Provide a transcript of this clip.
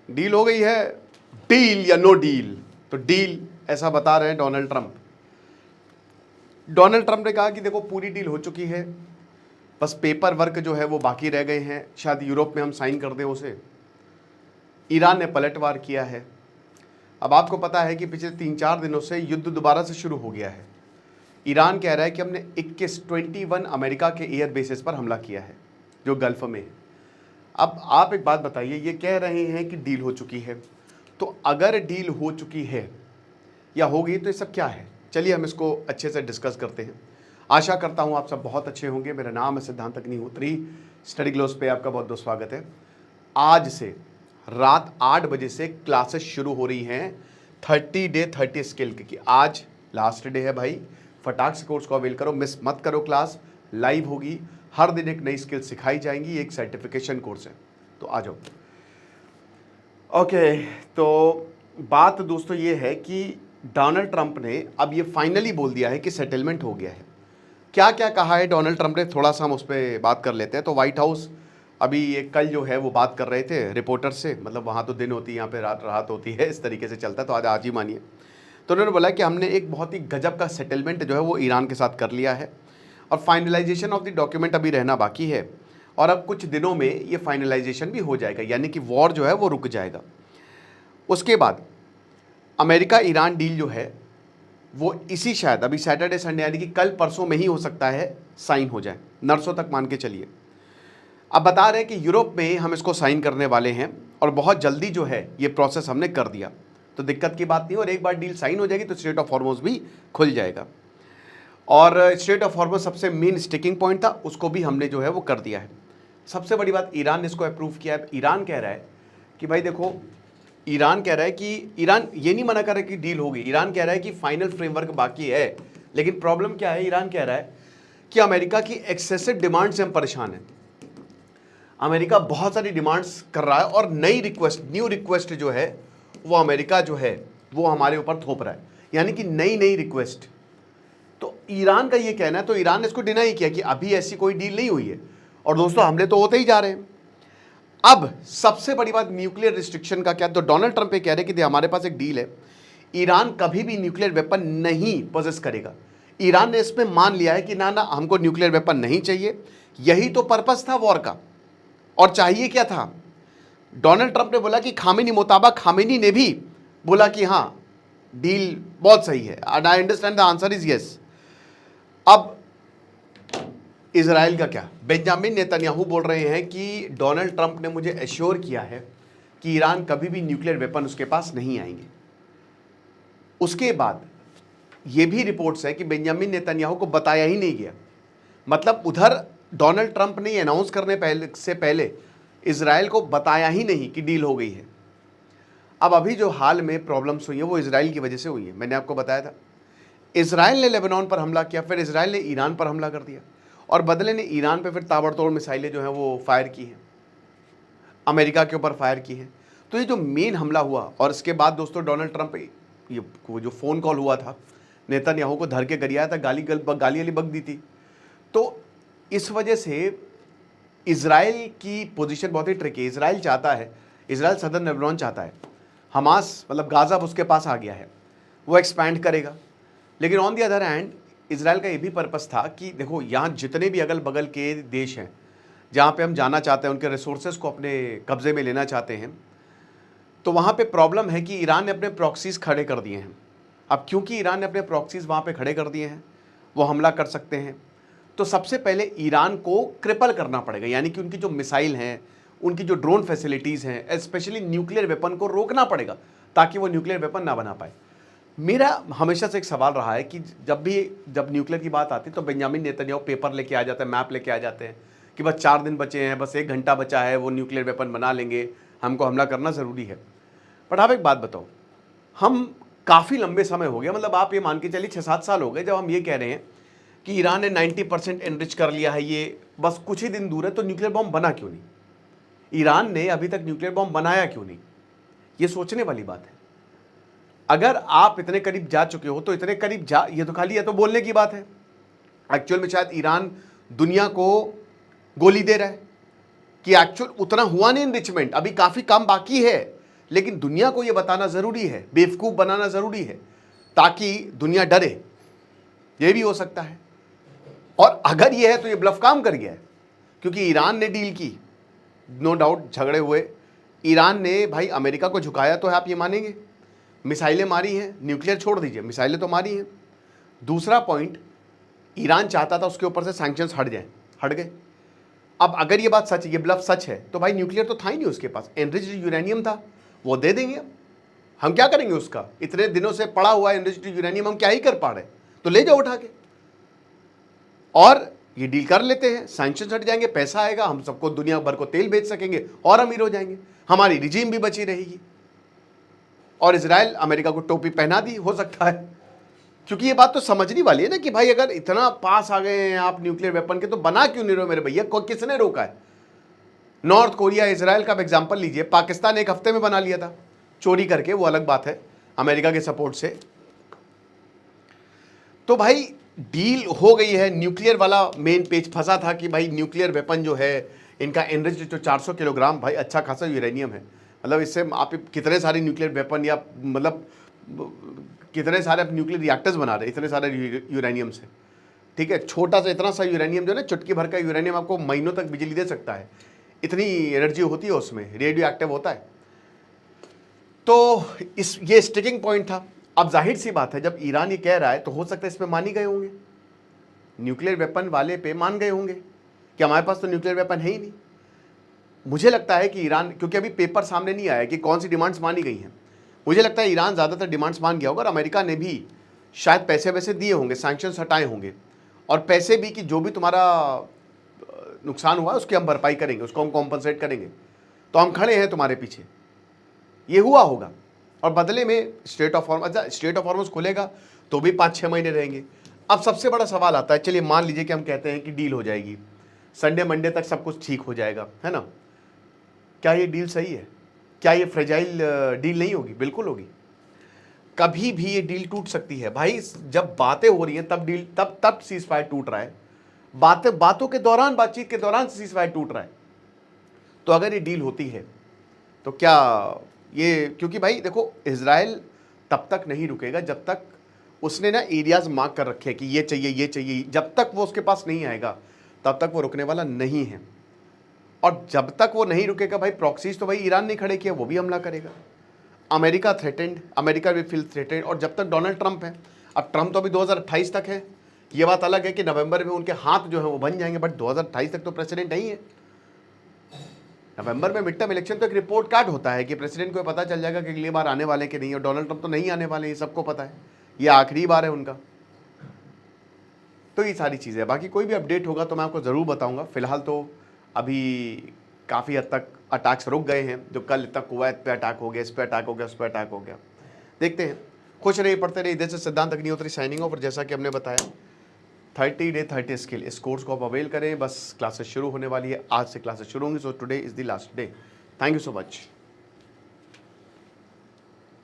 Deal हो गई है, डील या नो डील। तो डील ऐसा बता रहे हैं डोनाल्ड ट्रंप। डोनाल्ड ट्रंप ने कहा कि देखो पूरी डील हो चुकी है, बस पेपर वर्क जो है वो बाकी रह गए हैं, शायद यूरोप में हम साइन कर दें उसे। ईरान ने पलटवार किया है। अब आपको पता है कि पिछले 3-4 दिनों से युद्ध दोबारा से शुरू हो गया है। ईरान कह रहा है कि हमने 21 अमेरिका के एयर बेसिस पर हमला किया है जो गल्फ में है। अब आप एक बात बताइए, ये कह रहे हैं कि डील हो चुकी है, तो अगर डील हो चुकी है या हो गई तो ये सब क्या है? चलिए हम इसको अच्छे से डिस्कस करते हैं। आशा करता हूँ आप सब बहुत अच्छे होंगे। मेरा नाम है सिद्धांत अग्निहोत्री, स्टडी ग्लोस पे आपका बहुत बहुत स्वागत है। आज से रात 8 बजे से क्लासेस शुरू हो रही हैं 30 डे 30 स्किल की। आज लास्ट डे है भाई, फटाक से कोर्स को अवेल करो, मिस मत करो। क्लास लाइव होगी, हर दिन एक नई स्किल सिखाई जाएंगी, एक सर्टिफिकेशन कोर्स है, तो आ जाओ। ओके, तो बात दोस्तों ये है कि डोनाल्ड ट्रंप ने अब ये फाइनली बोल दिया है कि सेटलमेंट हो गया है। क्या क्या कहा है डोनाल्ड ट्रंप ने, थोड़ा सा हम उस पर बात कर लेते हैं। तो व्हाइट हाउस अभी ये कल जो है वो बात कर रहे थे रिपोर्टर से, मतलब वहाँ तो दिन होती है, यहाँ पे रात रात होती है, इस तरीके से चलता है, तो आज ही मानिए। तो उन्होंने बोला कि हमने एक बहुत ही गजब का सेटलमेंट जो है वो ईरान के साथ कर लिया है और फाइनलाइजेशन ऑफ द डॉक्यूमेंट अभी रहना बाकी है, और अब कुछ दिनों में ये फाइनलाइजेशन भी हो जाएगा, यानी कि वॉर जो है वो रुक जाएगा। उसके बाद अमेरिका ईरान डील जो है वो इसी शायद अभी सैटरडे संडे यानी कि कल परसों में ही हो सकता है साइन हो जाए, नरसों तक मान के चलिए। अब बता रहे हैं कि यूरोप में हम इसको साइन करने वाले हैं और बहुत जल्दी जो है ये प्रोसेस हमने कर दिया, तो दिक्कत की बात नहीं। और एक बार डील साइन हो जाएगी तो स्ट्रेट ऑफ हॉर्मुज़ भी खुल जाएगा, और स्ट्रेट ऑफ हॉर्मुज़ सबसे मेन स्टिकिंग पॉइंट था, उसको भी हमने जो है वो कर दिया है। सबसे बड़ी बात, ईरान ने इसको अप्रूव किया है। ईरान कह रहा है कि भाई देखो, ईरान कह रहा है कि ईरान ये नहीं मना कर रहा है कि डील होगी, ईरान कह रहा है कि फाइनल फ्रेमवर्क बाकी है। लेकिन प्रॉब्लम क्या है, ईरान कह रहा है कि अमेरिका की एक्सेसिव डिमांड से हम परेशान हैं। अमेरिका बहुत सारी डिमांड्स कर रहा है और न्यू रिक्वेस्ट जो है वो अमेरिका जो है वो हमारे ऊपर थोप रहा है, यानी कि नई रिक्वेस्ट। तो ईरान का ये कहना है, तो ईरान ने इसको डिनाई किया कि अभी ऐसी कोई डील नहीं हुई है, और दोस्तों हमले तो होते ही जा रहे हैं। अब सबसे बड़ी बात न्यूक्लियर रिस्ट्रिक्शन का क्या, तो डोनाल्ड ट्रंप ये कह रहे हैं कि हमारे पास एक डील है, ईरान कभी भी न्यूक्लियर वेपन नहीं पोजेस करेगा। ईरान ने इसमें मान लिया है कि ना हमको न्यूक्लियर वेपन नहीं चाहिए, यही तो पर्पस था वॉर का। और चाहिए क्या था, डोनाल्ड ट्रंप ने बोला कि खामेनी मुताबिक, खामेनी ने भी बोला कि हाँ डील बहुत सही है, and I understand the answer is yes. अब इजराइल का क्या, बेंजामिन नेतन्याहू बोल रहे हैं कि डोनाल्ड ट्रंप ने मुझे एश्योर किया है कि ईरान कभी भी न्यूक्लियर वेपन उसके पास नहीं आएंगे। उसके बाद ये भी रिपोर्ट्स है कि बेंजामिन नेतन्याहू को बताया ही नहीं गया, मतलब उधर डोनाल्ड ट्रंप ने अनाउंस करने से पहले इजराइल को बताया ही नहीं कि डील हो गई है। अब अभी जो हाल में प्रॉब्लम्स हुई है वो इजराइल की वजह से हुई है। मैंने आपको बताया था, इजराइल ने लेबनान पर हमला किया, फिर इजराइल ने ईरान पर हमला कर दिया, और बदले ने ईरान पे फिर ताबड़तोड़ मिसाइलें जो हैं वो फायर की हैं, अमेरिका के ऊपर फायर की हैं। तो ये जो मेन हमला हुआ, और इसके बाद दोस्तों डोनाल्ड ट्रंप, ये वो जो फ़ोन कॉल हुआ था नेतन्याहू को धर के गरियाया था, गाली वाली बक दी थी। तो इस वजह से इजराइल की पोजीशन बहुत ही ट्रिकी है। इजराइल चाहता है, इजराइल सदर्न लेबनान चाहता है, हमास मतलब गाज़ा उसके पास आ गया है, वो एक्सपैंड करेगा। लेकिन on the other hand Israel का ये भी पर्पस था कि देखो यहाँ जितने भी अगल बगल के देश हैं जहाँ पे हम जाना चाहते हैं, उनके रिसोर्सेज को अपने कब्जे में लेना चाहते हैं, तो वहाँ पे प्रॉब्लम है कि ईरान ने अपने प्रॉक्सीज खड़े कर दिए हैं। अब क्योंकि ईरान ने अपने प्रॉक्सीज वहाँ पे खड़े कर दिए हैं, वो हमला कर सकते हैं, तो सबसे पहले ईरान को क्रिपल करना पड़ेगा, यानी कि उनकी जो मिसाइल हैं, उनकी जो ड्रोन फैसिलिटीज़ हैं, स्पेशली न्यूक्लियर वेपन को रोकना पड़ेगा ताकि वो न्यूक्लियर वेपन ना बना पाए। मेरा हमेशा से एक सवाल रहा है कि जब न्यूक्लियर की बात आती है तो बेंजामिन नेतन्याहू पेपर लेके आ जाते हैं, मैप लेके आ जाते हैं कि बस 4 दिन बचे हैं, बस 1 घंटा बचा है, वो न्यूक्लियर वेपन बना लेंगे, हमको हमला करना ज़रूरी है। बट आप एक बात बताओ, हम काफ़ी लंबे समय हो गया, मतलब आप ये मान के चलिए 6-7 साल हो गए जब हम ये कह रहे हैं कि ईरान ने 90% एनरिच कर लिया है, ये बस कुछ ही दिन दूर है, तो न्यूक्लियर बॉम्ब बना क्यों नहीं? ईरान ने अभी तक न्यूक्लियर बॉम्ब बनाया क्यों नहीं? ये सोचने वाली बात है। अगर आप इतने करीब जा चुके हो तो इतने करीब जा, ये तो खाली है तो बोलने की बात है। एक्चुअल में शायद ईरान दुनिया को गोली दे रहा है कि एक्चुअल उतना हुआ नहीं एनरिचमेंट, अभी काफ़ी कम बाकी है, लेकिन दुनिया को यह बताना ज़रूरी है, बेवकूफ़ बनाना ज़रूरी है, ताकि दुनिया डरे। यह भी हो सकता है। और अगर यह है तो यह ब्लफ काम कर गया है, क्योंकि ईरान ने डील की, नो डाउट झगड़े हुए, ईरान ने भाई अमेरिका को झुकाया तो है, आप ये मानेंगे? मिसाइलें मारी हैं, न्यूक्लियर छोड़ दीजिए, मिसाइलें तो मारी हैं। दूसरा पॉइंट, ईरान चाहता था उसके ऊपर से सैंक्शंस हट जाएं, हट गए। अब अगर ये बात सच है, ये ब्लफ सच है, तो भाई न्यूक्लियर तो था ही नहीं उसके पास, एनरिच्ड यूरेनियम था, वो दे देंगे। हम क्या करेंगे उसका? इतने दिनों से पड़ा हुआ एनरिच्ड यूरेनियम, हम क्या ही कर पा रहे? तो ले जाओ उठा के, और ये डील कर लेते हैं, सैंक्शंस हट जाएंगे, पैसा आएगा, हम सबको दुनिया भर को तेल बेच सकेंगे और अमीर हो जाएंगे, हमारी रिजीम भी बची रहेगी। और इजराइल अमेरिका को टोपी पहना दी, हो सकता है, क्योंकि ये बात तो समझनी वाली है ना कि भाई अगर इतना पास आ गए हैं आप न्यूक्लियर वेपन के, तो बना क्यों नहीं रहे मेरे भैया? किसने रोका है? नॉर्थ कोरिया, इजराइल का एग्जाम्पल लीजिए, पाकिस्तान एक हफ्ते में बना लिया था चोरी करके, वो अलग बात है, अमेरिका के सपोर्ट से। तो भाई डील हो गई है, न्यूक्लियर वाला मेन पेज फंसा था कि भाई न्यूक्लियर वेपन जो है इनका एनरिच्ड जो 400 किलोग्राम, भाई अच्छा खासा यूरेनियम है, मतलब इससे आप कितने सारे न्यूक्लियर वेपन या मतलब कितने सारे आप न्यूक्लियर रिएक्टर्स बना रहे हैं इतने सारे यूरेनियम से, ठीक है? छोटा सा इतना सा यूरेनियम जो है ना, चुटकी भर का यूरेनियम आपको महीनों तक बिजली दे सकता है, इतनी एनर्जी होती है उसमें, रेडियो एक्टिव होता है। तो ये स्टिकिंग पॉइंट था। अब जाहिर सी बात है, जब ईरान ये कह रहा है तो हो सकता है इस पे मान ही गए होंगे, न्यूक्लियर वेपन वाले पे मान गए होंगे कि हमारे पास तो न्यूक्लियर वेपन है ही नहीं। मुझे लगता है कि ईरान, क्योंकि अभी पेपर सामने नहीं आया कि कौन सी डिमांड्स मानी गई हैं, मुझे लगता है ईरान ज़्यादातर डिमांड्स मान गया होगा, और अमेरिका ने भी शायद पैसे वैसे दिए होंगे, सैंक्शंस हटाए होंगे, और पैसे भी कि जो भी तुम्हारा नुकसान हुआ उसकी हम भरपाई करेंगे, उसको हम कॉम्पनसेट करेंगे, तो हम खड़े हैं तुम्हारे पीछे, ये हुआ होगा। और बदले में स्ट्रेट ऑफ हॉर्मज़, अच्छा स्ट्रेट ऑफ हॉर्मज़ खुलेगा तो भी 5-6 महीने रहेंगे। अब सबसे बड़ा सवाल आता है, चलिए मान लीजिए कि हम कहते हैं कि डील हो जाएगी, संडे मंडे तक सब कुछ ठीक हो जाएगा, है ना? क्या ये डील सही है? क्या ये फ्रेजाइल डील नहीं होगी? बिल्कुल होगी। कभी भी ये डील टूट सकती है भाई, जब बातें हो रही हैं तब डील, तब सीज फायर टूट रहा है, बातों के दौरान, बातचीत के दौरान सीज फायर टूट रहा है। तो अगर ये डील होती है तो क्या ये, क्योंकि भाई देखो इजराइल तब तक नहीं रुकेगा जब तक उसने ना एरियाज मार्क कर रखे हैं कि ये चाहिए ये चाहिए, जब तक वो उसके पास नहीं आएगा तब तक वो रुकने वाला नहीं है। और जब तक वो नहीं रुकेगा भाई, प्रॉक्सीज तो भाई ईरान ने खड़े किया, वो भी हमला करेगा, अमेरिका थ्रेटेंड, अमेरिका भी फील थ्रेटेंड। और जब तक डोनाल्ड ट्रंप है, अब ट्रंप तो अभी 2028 तक है, ये बात अलग है कि नवंबर में उनके हाथ जो है वो बन जाएंगे, बट 2028 तक तो प्रेसिडेंट नहीं है। नवंबर में मिड टर्म इलेक्शन तो एक रिपोर्ट कार्ड होता है कि प्रेसिडेंट को पता चल जाएगा कि अगली बार आने वाले कि नहीं, और डोनाल्ड ट्रंप तो नहीं आने वाले, ये सबको पता है, ये आखिरी बार है उनका। तो ये सारी चीज़ें, बाकी कोई भी अपडेट होगा तो मैं आपको ज़रूर बताऊंगा। फिलहाल तो अभी काफ़ी हद तक अटैक्स रुक गए हैं, जो कल तक कुवैत पे अटैक हो गया, इस पे अटैक हो गया, उस पे अटैक हो गया, देखते हैं। खुश रहिए, पढ़ते रहिए। इधर से सिद्धांत अग्निहोत्री साइनिंग ऑफ। और जैसा कि हमने बताया 30 डे 30 स्किल, इस कोर्स को आप अवेल करें, बस क्लासेस शुरू होने वाली है, आज से क्लासेस शुरू होंगी, so today is the last day. Thank you so much.